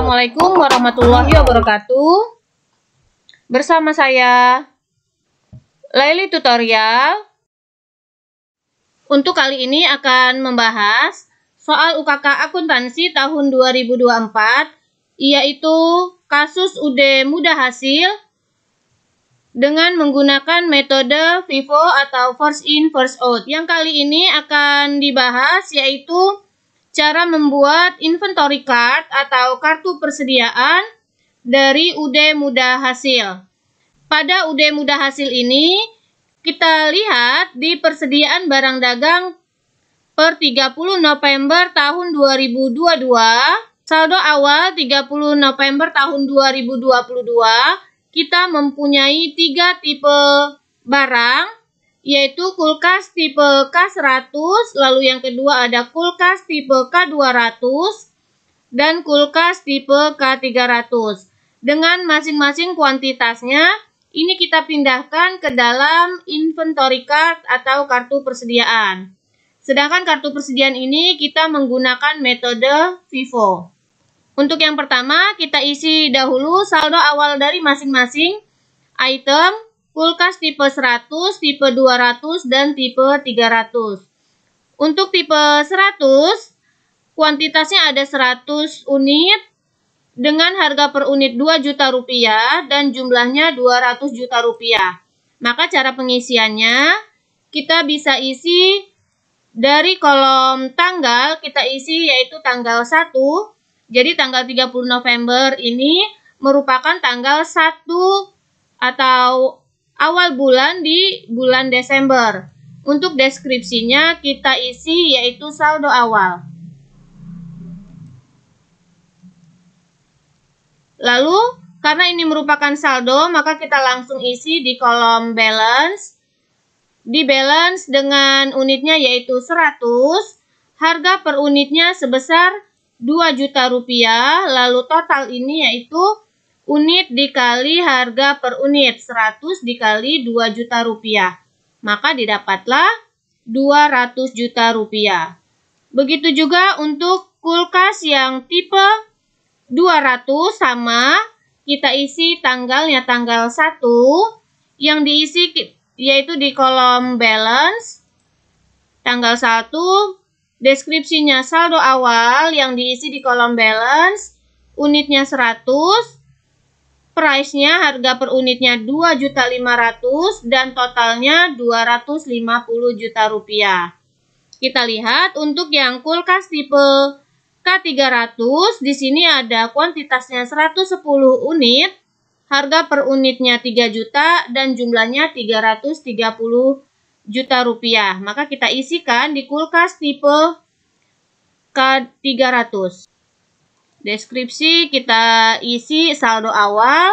Assalamualaikum warahmatullahi wabarakatuh. Bersama saya Laili Tutorial. Untuk kali ini akan membahas soal UKK akuntansi tahun 2024, yaitu kasus UD mudah hasil dengan menggunakan metode FIFO atau first in first out. Yang kali ini akan dibahas yaitu cara membuat inventory card atau kartu persediaan dari UD mudah hasil. Pada UD mudah hasil ini, kita lihat di persediaan barang dagang per 30 November tahun 2022, saldo awal 30 November tahun 2022, kita mempunyai 3 tipe barang, yaitu kulkas tipe K100, lalu yang kedua ada kulkas tipe K200, dan kulkas tipe K300. Dengan masing-masing kuantitasnya, ini kita pindahkan ke dalam inventory card atau kartu persediaan. Sedangkan kartu persediaan ini kita menggunakan metode FIFO. Untuk yang pertama, kita isi dahulu saldo awal dari masing-masing item, kulkas tipe 100, tipe 200, dan tipe 300. Untuk tipe 100, kuantitasnya ada 100 unit dengan harga per unit 2 juta rupiah dan jumlahnya 200 juta rupiah. Maka cara pengisiannya, kita bisa isi dari kolom tanggal, kita isi yaitu tanggal 1. Jadi tanggal 30 November ini merupakan tanggal 1 atau awal bulan di bulan Desember. Untuk deskripsinya kita isi yaitu saldo awal. Lalu karena ini merupakan saldo, maka kita langsung isi di kolom balance. Di balance dengan unitnya yaitu 100, harga per unitnya sebesar 2 juta rupiah, lalu total ini yaitu unit dikali harga per unit, 100 dikali 2 juta rupiah. Maka didapatlah 200 juta rupiah. Begitu juga untuk kulkas yang tipe 200 sama, kita isi tanggalnya tanggal 1, yang diisi yaitu di kolom balance, tanggal 1, deskripsinya saldo awal yang diisi di kolom balance, unitnya 100, price-nya harga per unitnya 2.500.000 dan totalnya 250 juta rupiah. Kita lihat untuk yang kulkas tipe K300, di sini ada kuantitasnya 110 unit, harga per unitnya 3 juta dan jumlahnya 330 juta rupiah. Maka kita isikan di kulkas tipe K300. Deskripsi kita isi saldo awal,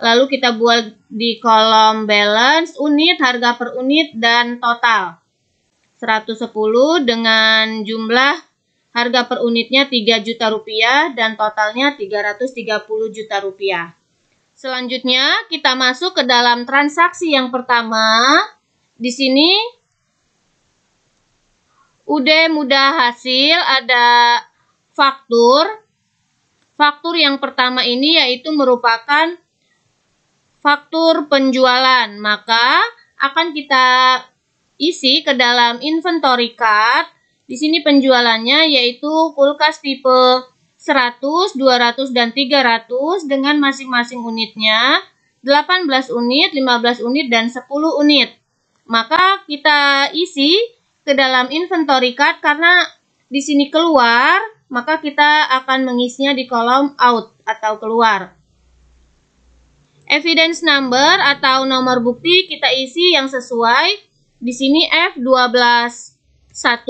lalu kita buat di kolom balance, unit, harga per unit, dan total. 110 dengan jumlah harga per unitnya 3 juta rupiah dan totalnya 330 juta rupiah. Selanjutnya kita masuk ke dalam transaksi yang pertama. Di sini UD mudah hasil ada faktur. Faktur yang pertama ini yaitu merupakan faktur penjualan. Maka akan kita isi ke dalam inventory card. Di sini penjualannya yaitu kulkas tipe 100, 200, dan 300 dengan masing-masing unitnya 18 unit, 15 unit, dan 10 unit. Maka kita isi ke dalam inventory card karena di sini keluar, maka kita akan mengisinya di kolom out atau keluar. Evidence number atau nomor bukti kita isi yang sesuai. Di sini F121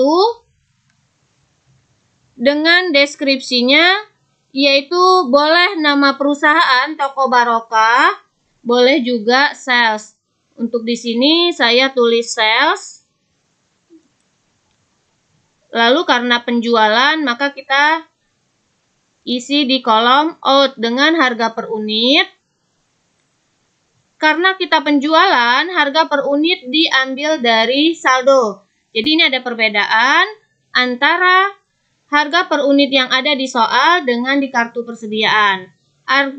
dengan deskripsinya yaitu boleh nama perusahaan toko barokah, boleh juga sales. Untuk di sini saya tulis sales. Lalu karena penjualan, maka kita isi di kolom out dengan harga per unit. Karena kita penjualan, harga per unit diambil dari saldo. Jadi ini ada perbedaan antara harga per unit yang ada di soal dengan di kartu persediaan.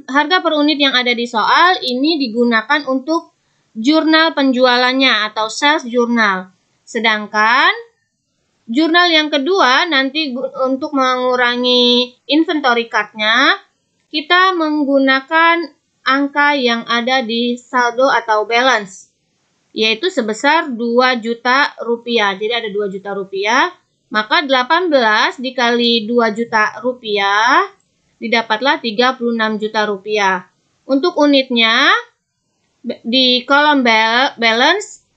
Harga per unit yang ada di soal ini digunakan untuk jurnal penjualannya atau sales journal. Sedangkan jurnal yang kedua nanti untuk mengurangi inventory card-nya, kita menggunakan angka yang ada di saldo atau balance, yaitu sebesar 2 juta rupiah. Jadi ada 2 juta rupiah, maka 18 dikali 2 juta rupiah, didapatlah 36 juta rupiah. Untuk unitnya, di kolom balance,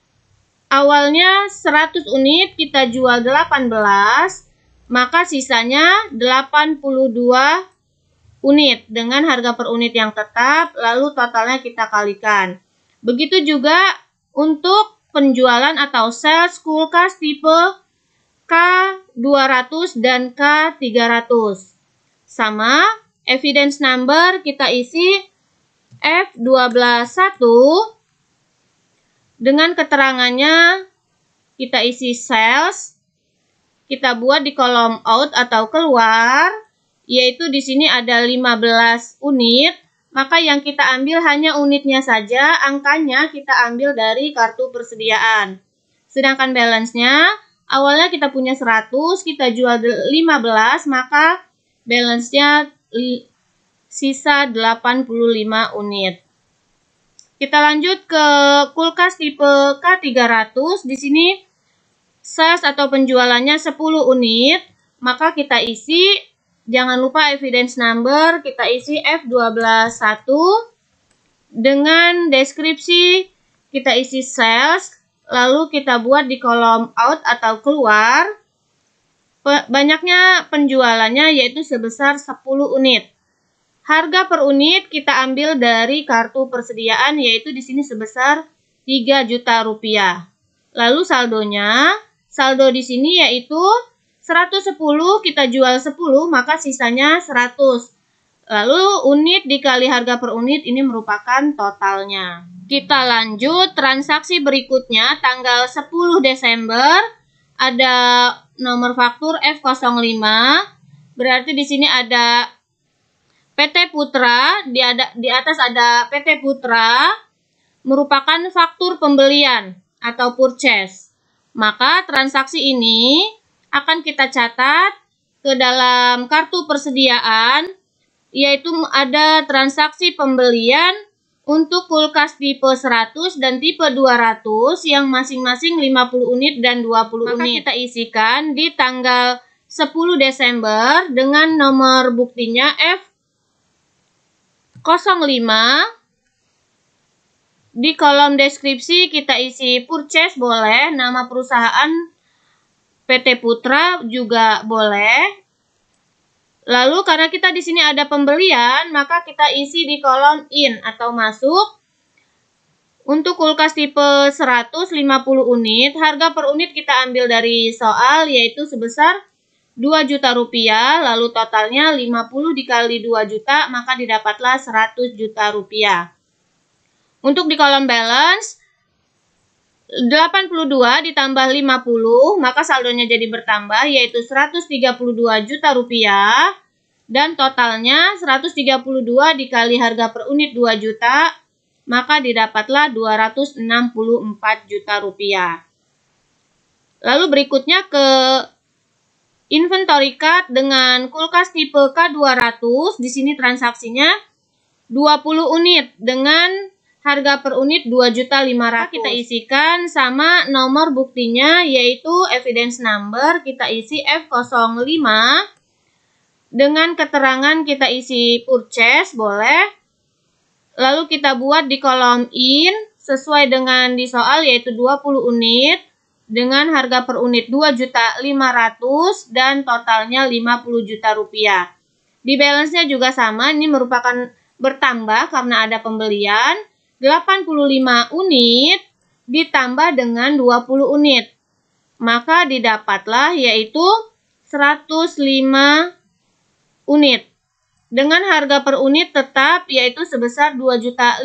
awalnya 100 unit kita jual 18, maka sisanya 82 unit dengan harga per unit yang tetap, lalu totalnya kita kalikan. Begitu juga untuk penjualan atau sales kulkas tipe K200 dan K300. Sama, evidence number kita isi F121, dengan keterangannya kita isi sales, kita buat di kolom out atau keluar, yaitu di sini ada 15 unit, maka yang kita ambil hanya unitnya saja, angkanya kita ambil dari kartu persediaan. Sedangkan balance-nya, awalnya kita punya 100, kita jual 15, maka balance-nya sisa 85 unit. Kita lanjut ke kulkas tipe K300. Di sini sales atau penjualannya 10 unit, maka kita isi, jangan lupa evidence number, kita isi F121 dengan deskripsi kita isi sales, lalu kita buat di kolom out atau keluar. Banyaknya penjualannya yaitu sebesar 10 unit. Harga per unit kita ambil dari kartu persediaan, yaitu di sini sebesar 3 juta rupiah. Lalu saldonya, saldo di sini yaitu 110 kita jual 10, maka sisanya 100. Lalu unit dikali harga per unit ini merupakan totalnya. Kita lanjut transaksi berikutnya tanggal 10 Desember. Ada nomor faktur F05. Berarti di sini ada PT Putra, di atas ada PT Putra, merupakan faktur pembelian atau purchase. Maka transaksi ini akan kita catat ke dalam kartu persediaan, yaitu ada transaksi pembelian untuk kulkas tipe 100 dan tipe 200 yang masing-masing 50 unit dan 20 unit. Maka kita isikan di tanggal 10 Desember dengan nomor buktinya F05. Di kolom deskripsi kita isi purchase boleh, nama perusahaan PT Putra juga boleh. Lalu karena kita di sini ada pembelian, maka kita isi di kolom in atau masuk. Untuk kulkas tipe 150 unit, harga per unit kita ambil dari soal yaitu sebesar 2 juta rupiah, lalu totalnya 50 dikali 2 juta, maka didapatlah 100 juta rupiah. Untuk di kolom balance, 82 ditambah 50, maka saldonya jadi bertambah, yaitu 132 juta rupiah, dan totalnya 132 dikali harga per unit 2 juta, maka didapatlah 264 juta rupiah. Lalu berikutnya ke inventory card dengan kulkas tipe K200, di sini transaksinya 20 unit dengan harga per unit 2.500.000. Kita isikan sama nomor buktinya yaitu evidence number, kita isi F05 dengan keterangan kita isi purchase boleh. Lalu kita buat di kolom in sesuai dengan di soal yaitu 20 unit dengan harga per unit 2.500.000 dan totalnya 50 juta rupiah. Di balance-nya juga sama, ini merupakan bertambah karena ada pembelian. 85 unit ditambah dengan 20 unit, maka didapatlah yaitu 105 unit. Dengan harga per unit tetap yaitu sebesar 2.500.000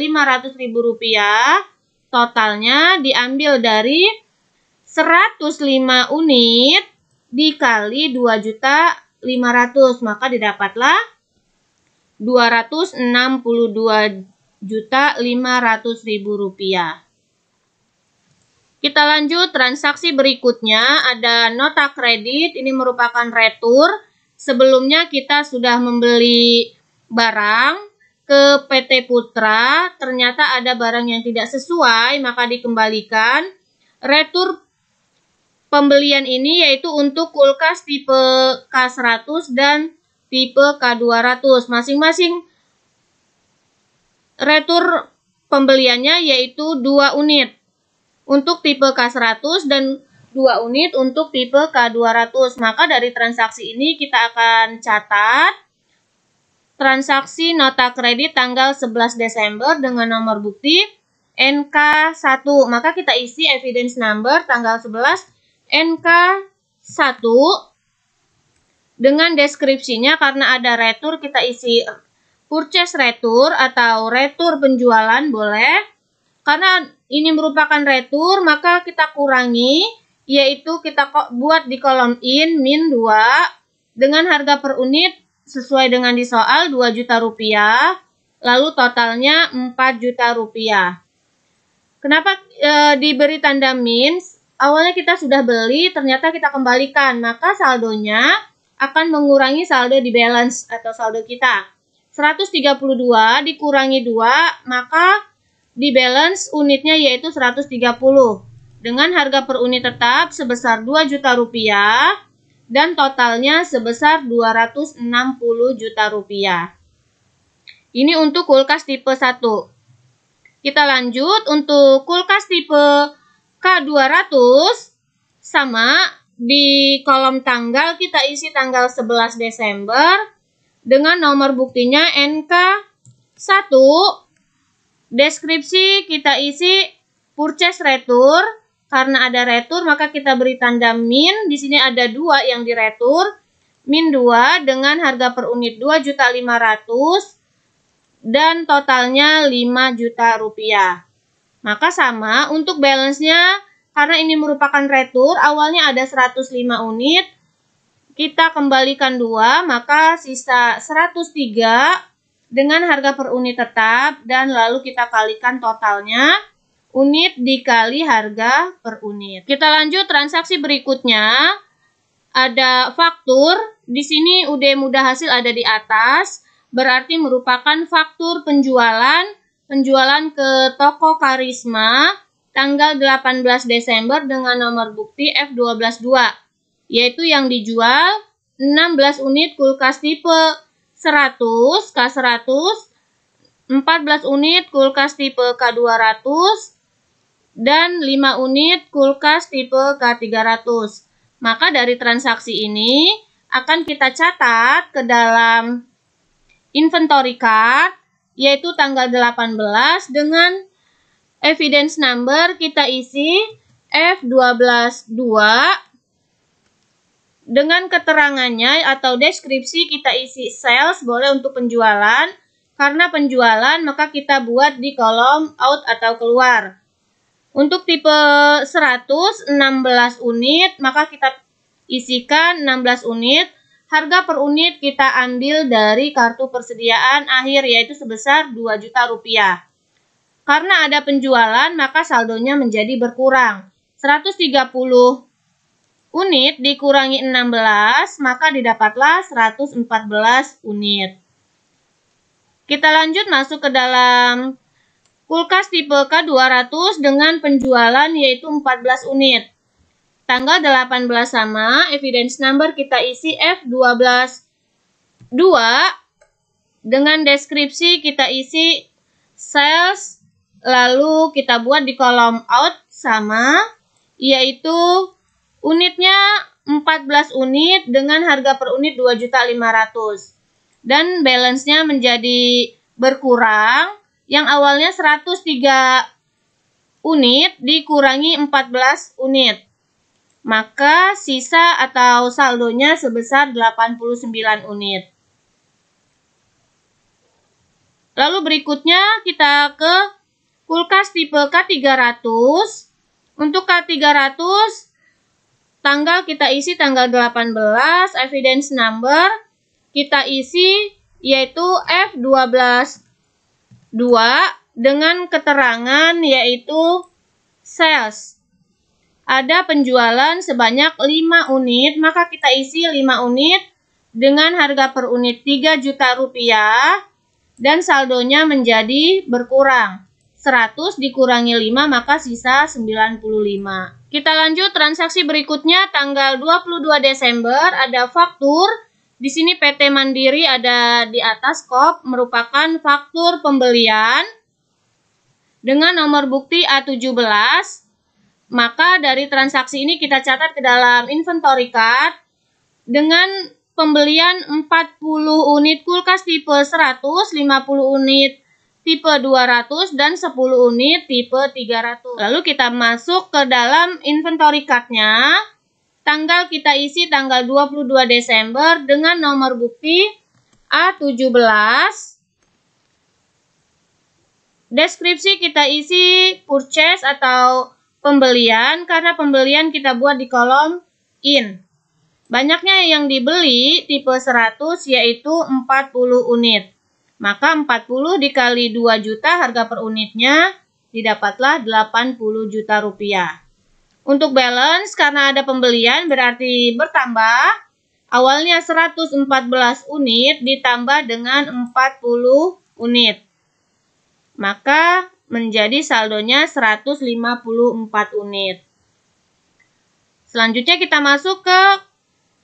rupiah, totalnya diambil dari 105 unit dikali 2.500.000. maka didapatlah 262.500.000 rupiah. Kita lanjut transaksi berikutnya, ada nota kredit. Ini merupakan retur. Sebelumnya kita sudah membeli barang ke PT Putra, ternyata ada barang yang tidak sesuai, maka dikembalikan. Retur pembelian ini yaitu untuk kulkas tipe K100 dan tipe K200. Masing-masing retur pembeliannya yaitu 2 unit untuk tipe K100 dan 2 unit untuk tipe K200. Maka dari transaksi ini kita akan catat transaksi nota kredit tanggal 11 Desember dengan nomor bukti NK1. Maka kita isi evidence number tanggal 11 NK1 dengan deskripsinya. Karena ada retur, kita isi purchase retur atau retur penjualan boleh. Karena ini merupakan retur, maka kita kurangi, yaitu kita buat di kolom in min 2 dengan harga per unit sesuai dengan di soal 2 juta rupiah, lalu totalnya 4 juta rupiah. Kenapa diberi tanda min? Awalnya kita sudah beli, ternyata kita kembalikan, maka saldonya akan mengurangi saldo di balance atau saldo kita. 132 dikurangi 2, maka di balance unitnya yaitu 130. Dengan harga per unit tetap sebesar 2 juta rupiah dan totalnya sebesar 260 juta rupiah. Ini untuk kulkas tipe 1. Kita lanjut untuk kulkas tipe K200, sama di kolom tanggal kita isi tanggal 11 Desember dengan nomor buktinya NK1. Deskripsi kita isi purchase retur. Karena ada retur maka kita beri tanda min. Di sini ada 2 yang diretur. Min 2 dengan harga per unit 2.500.000 dan totalnya 5 juta rupiah. Maka sama untuk balance-nya, karena ini merupakan retur, awalnya ada 105 unit, kita kembalikan 2, maka sisa 103 dengan harga per unit tetap, dan lalu kita kalikan totalnya, unit dikali harga per unit. Kita lanjut transaksi berikutnya, ada faktur, di sini UD mudah hasil ada di atas, berarti merupakan faktur penjualan ke toko Karisma tanggal 18 Desember dengan nomor bukti F122, yaitu yang dijual 16 unit kulkas tipe 100 K100, 14 unit kulkas tipe K200, dan 5 unit kulkas tipe K300. Maka dari transaksi ini akan kita catat ke dalam inventory card, yaitu tanggal 18 dengan evidence number kita isi F122 dengan keterangannya atau deskripsi kita isi sales, boleh untuk penjualan. Karena penjualan maka kita buat di kolom out atau keluar. Untuk tipe 100 16 unit maka kita isikan 16 unit. Harga per unit kita ambil dari kartu persediaan akhir yaitu sebesar 2 juta rupiah. Karena ada penjualan maka saldonya menjadi berkurang. 130 unit dikurangi 16 maka didapatlah 114 unit. Kita lanjut masuk ke dalam kulkas tipe K200 dengan penjualan yaitu 14 unit. Tanggal 18 sama, evidence number kita isi F122 dengan deskripsi kita isi sales, lalu kita buat di kolom out sama, yaitu unitnya 14 unit dengan harga per unit 2.500.000 dan balance-nya menjadi berkurang, yang awalnya 103 unit dikurangi 14 unit. Maka sisa atau saldonya sebesar 89 unit. Lalu berikutnya kita ke kulkas tipe K300. Untuk K300 tanggal kita isi tanggal 18, evidence number kita isi yaitu F12.2 dengan keterangan yaitu sales. Ada penjualan sebanyak 5 unit, maka kita isi 5 unit dengan harga per unit 3 juta rupiah dan saldonya menjadi berkurang. 100 dikurangi 5 maka sisa 95. Kita lanjut transaksi berikutnya tanggal 22 Desember ada faktur. Di sini PT Mandiri ada di atas kop merupakan faktur pembelian dengan nomor bukti A17. Maka dari transaksi ini kita catat ke dalam inventory card dengan pembelian 40 unit kulkas tipe 100, 50 unit tipe 200 dan 10 unit tipe 300. Lalu kita masuk ke dalam inventory card-nya. Tanggal kita isi tanggal 22 Desember dengan nomor bukti A17. Deskripsi kita isi purchase atau pembelian karena pembelian kita buat di kolom in. Banyaknya yang dibeli tipe 100 yaitu 40 unit. Maka 40 dikali 2 juta harga per unitnya didapatlah 80 juta rupiah. Untuk balance karena ada pembelian berarti bertambah. Awalnya 114 unit ditambah dengan 40 unit. Maka menjadi saldonya 154 unit. Selanjutnya kita masuk ke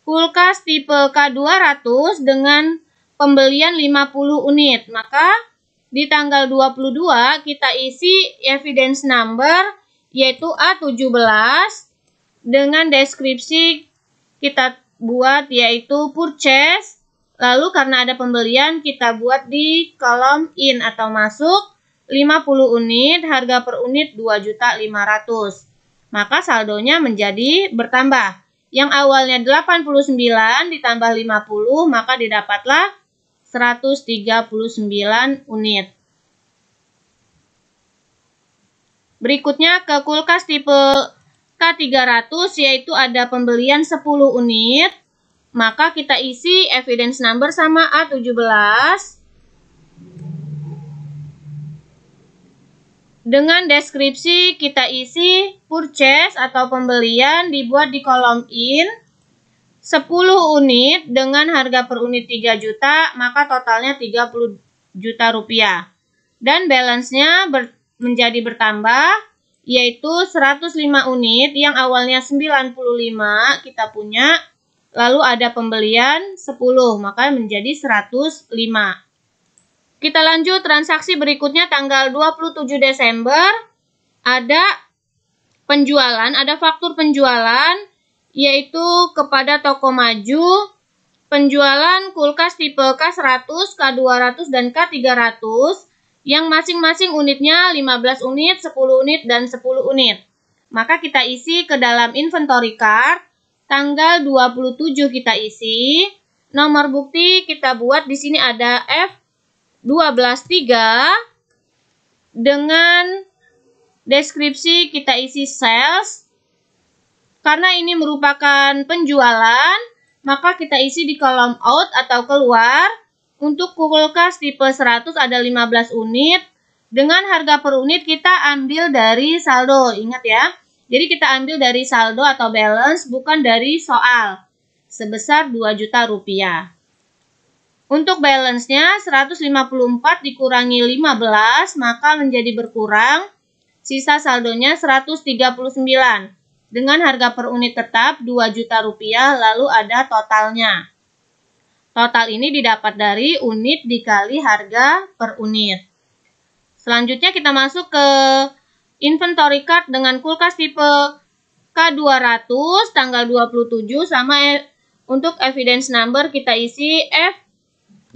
kulkas tipe K200 dengan pembelian 50 unit. Maka di tanggal 22 kita isi evidence number yaitu A17 dengan deskripsi kita buat yaitu purchase. Lalu karena ada pembelian kita buat di kolom in atau masuk 50 unit harga per unit 2.500.000. Maka saldonya menjadi bertambah. Yang awalnya 89 ditambah 50 maka didapatlah 139 unit. Berikutnya ke kulkas tipe K300 yaitu ada pembelian 10 unit. Maka kita isi evidence number sama A17. Dengan deskripsi kita isi purchase atau pembelian dibuat di kolom in. 10 unit dengan harga per unit 3 juta maka totalnya 30 juta rupiah. Dan balance-nya menjadi bertambah yaitu 105 unit yang awalnya 95 kita punya lalu ada pembelian 10 maka menjadi 105. Kita lanjut transaksi berikutnya tanggal 27 Desember ada penjualan, ada faktur penjualan yaitu kepada toko maju penjualan kulkas tipe K100, K200 dan K300 yang masing-masing unitnya 15 unit, 10 unit, dan 10 unit. Maka kita isi ke dalam inventory card. Tanggal 27 kita isi. Nomor bukti kita buat di sini ada F12.3 dengan deskripsi kita isi sales. Karena ini merupakan penjualan, maka kita isi di kolom out atau keluar. Untuk kulkas tipe 100 ada 15 unit. Dengan harga per unit kita ambil dari saldo. Ingat ya. Jadi kita ambil dari saldo atau balance bukan dari soal. Sebesar 2 juta rupiah. Untuk balance-nya 154 dikurangi 15 maka menjadi berkurang. Sisa saldonya 139. Dengan harga per unit tetap 2 juta rupiah lalu ada totalnya. Total ini didapat dari unit dikali harga per unit. Selanjutnya kita masuk ke inventory card dengan kulkas tipe K200 tanggal 27 sama untuk evidence number kita isi F12.3.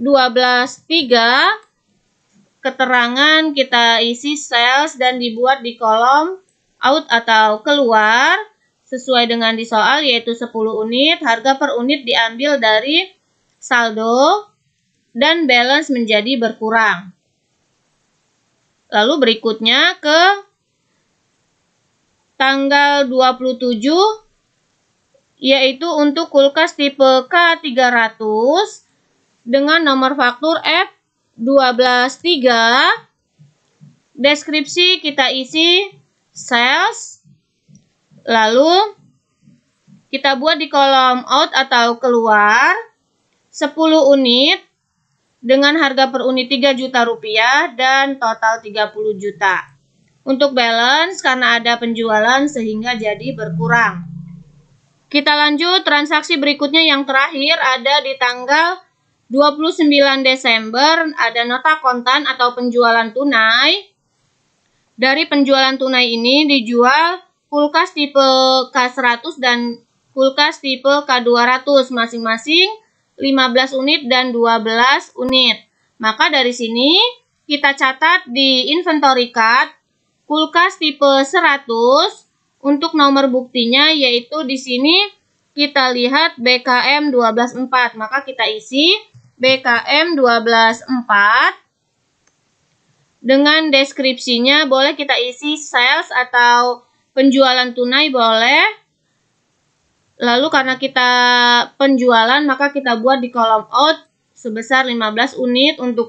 Keterangan kita isi sales dan dibuat di kolom out atau keluar sesuai dengan di soal yaitu 10 unit. Harga per unit diambil dari saldo dan balance menjadi berkurang. Lalu berikutnya ke tanggal 27 yaitu untuk kulkas tipe K300 dengan nomor faktur F123. Deskripsi kita isi sales, lalu kita buat di kolom out atau keluar 10 unit dengan harga per unit 3 juta rupiah dan total 30 juta. Untuk balance karena ada penjualan sehingga jadi berkurang. Kita lanjut transaksi berikutnya yang terakhir ada di tanggal 29 Desember, ada nota kontan atau penjualan tunai. Dari penjualan tunai ini dijual kulkas tipe K100 dan kulkas tipe K200 masing-masing 15 unit dan 12 unit. Maka dari sini kita catat di inventory card kulkas tipe 100 untuk nomor buktinya yaitu di sini kita lihat BKM 124. Maka kita isi BKM 124 dengan deskripsinya boleh kita isi sales atau penjualan tunai boleh. Lalu karena kita penjualan maka kita buat di kolom out sebesar 15 unit untuk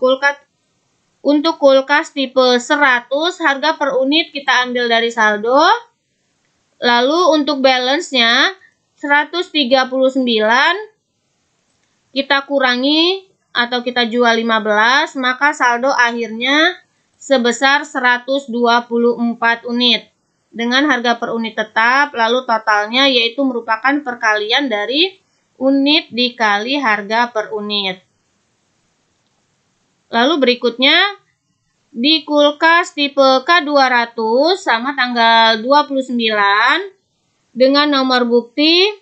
kulkas tipe 100 harga per unit kita ambil dari saldo. Lalu untuk balance-nya 139 kita kurangi atau kita jual 15 maka saldo akhirnya sebesar 124 unit dengan harga per unit tetap, lalu totalnya yaitu merupakan perkalian dari unit dikali harga per unit. Lalu berikutnya di kulkas tipe K200 sama tanggal 29 dengan nomor bukti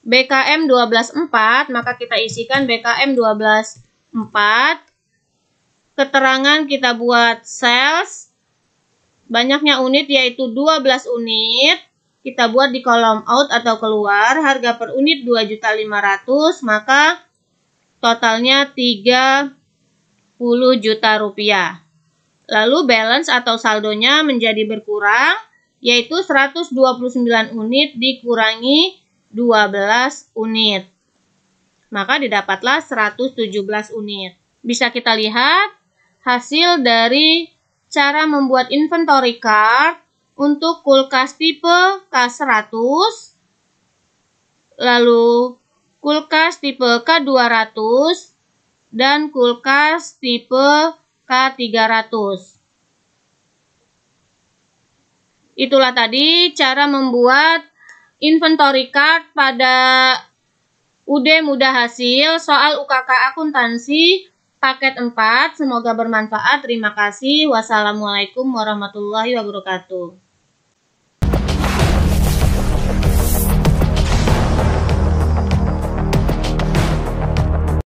BKM 124, maka kita isikan BKM 124. Keterangan kita buat sales, banyaknya unit yaitu 12 unit, kita buat di kolom out atau keluar, harga per unit 2.500.000, maka totalnya 30 juta rupiah. Lalu balance atau saldonya menjadi berkurang, yaitu 129 unit dikurangi 12 unit. Maka didapatlah 117 unit. Bisa kita lihat hasil dari cara membuat inventory card untuk kulkas tipe K100, lalu kulkas tipe K200, dan kulkas tipe K300. Itulah tadi cara membuat inventory card pada UD Mudah Hasil soal UKK Akuntansi Paket 4, semoga bermanfaat. Terima kasih. Wassalamualaikum warahmatullahi wabarakatuh.